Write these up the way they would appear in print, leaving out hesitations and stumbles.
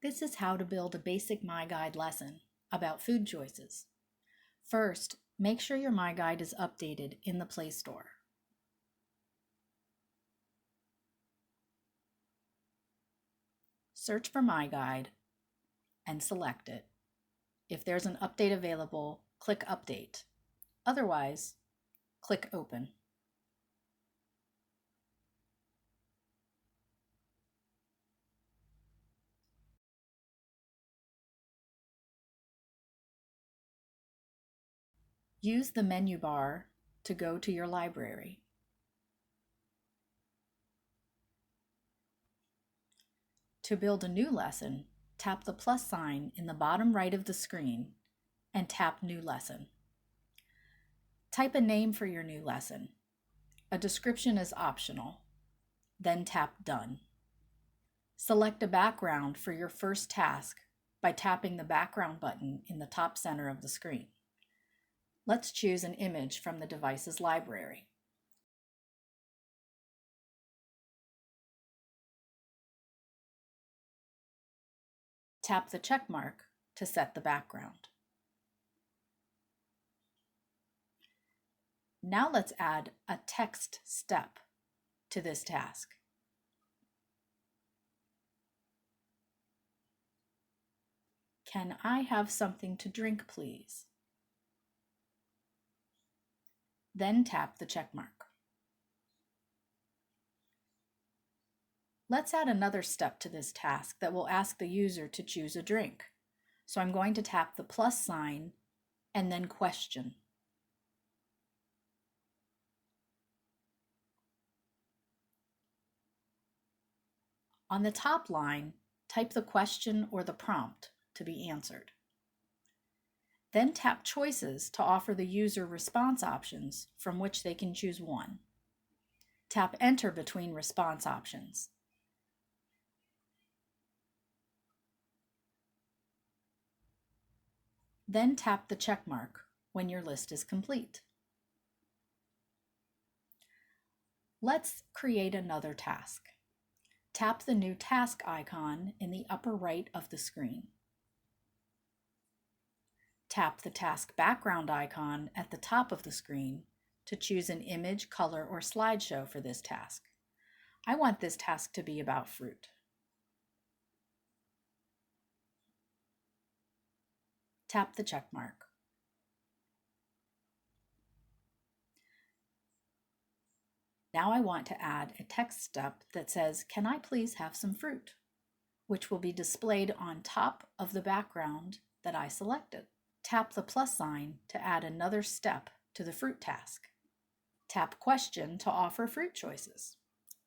This is how to build a basic MyGuide lesson about food choices. First, make sure your MyGuide is updated in the Play Store. Search for MyGuide and select it. If there's an update available, click Update. Otherwise, click Open. Use the menu bar to go to your library. To build a new lesson, tap the plus sign in the bottom right of the screen and tap New Lesson. Type a name for your new lesson. A description is optional. Then tap Done. Select a background for your first task by tapping the background button in the top center of the screen. Let's choose an image from the device's library. Tap the check mark to set the background. Now let's add a text step to this task. Can I have something to drink, please? Then tap the check mark. Let's add another step to this task that will ask the user to choose a drink. So I'm going to tap the plus sign and then question. On the top line, type the question or the prompt to be answered. Then tap Choices to offer the user response options from which they can choose one. Tap Enter between response options. Then tap the check mark when your list is complete. Let's create another task. Tap the new task icon in the upper right of the screen. Tap the task background icon at the top of the screen to choose an image, color, or slideshow for this task. I want this task to be about fruit. Tap the check mark. Now I want to add a text step that says, "Can I please have some fruit?" which will be displayed on top of the background that I selected. Tap the plus sign to add another step to the fruit task. Tap Question to offer fruit choices.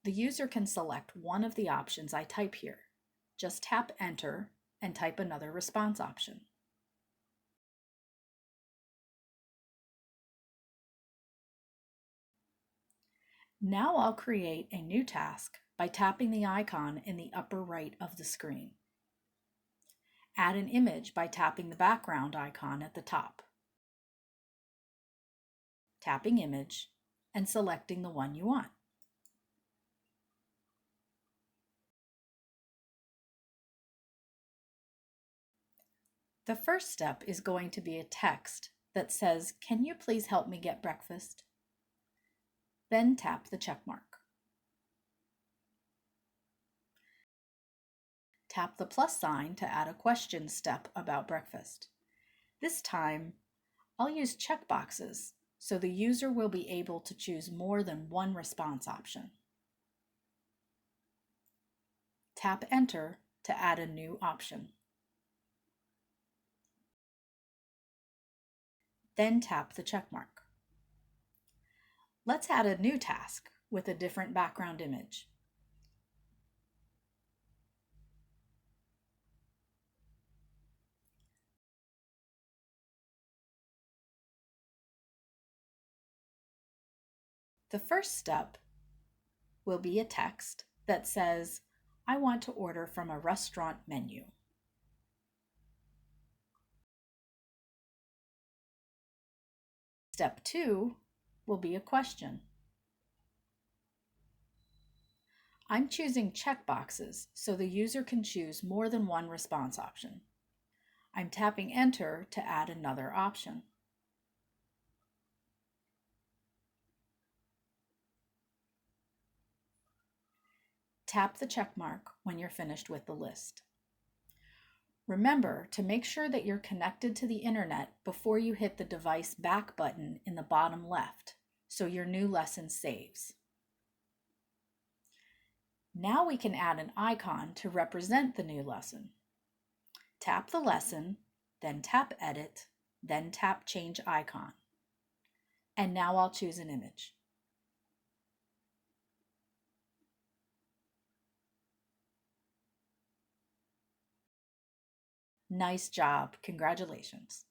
The user can select one of the options I type here. Just tap Enter and type another response option. Now I'll create a new task by tapping the icon in the upper right of the screen. Add an image by tapping the background icon at the top. Tapping Image and selecting the one you want. The first step is going to be a text that says, "Can you please help me get breakfast?" Then tap the check mark. Tap the plus sign to add a question step about breakfast. This time, I'll use checkboxes so the user will be able to choose more than one response option. Tap Enter to add a new option. Then tap the check mark. Let's add a new task with a different background image. The first step will be a text that says, "I want to order from a restaurant menu." Step 2 will be a question. I'm choosing checkboxes so the user can choose more than one response option. I'm tapping Enter to add another option. Tap the check mark when you're finished with the list. Remember to make sure that you're connected to the internet before you hit the device back button in the bottom left, so your new lesson saves. Now we can add an icon to represent the new lesson. Tap the lesson, then tap Edit, then tap Change Icon. And now I'll choose an image. Nice job, congratulations.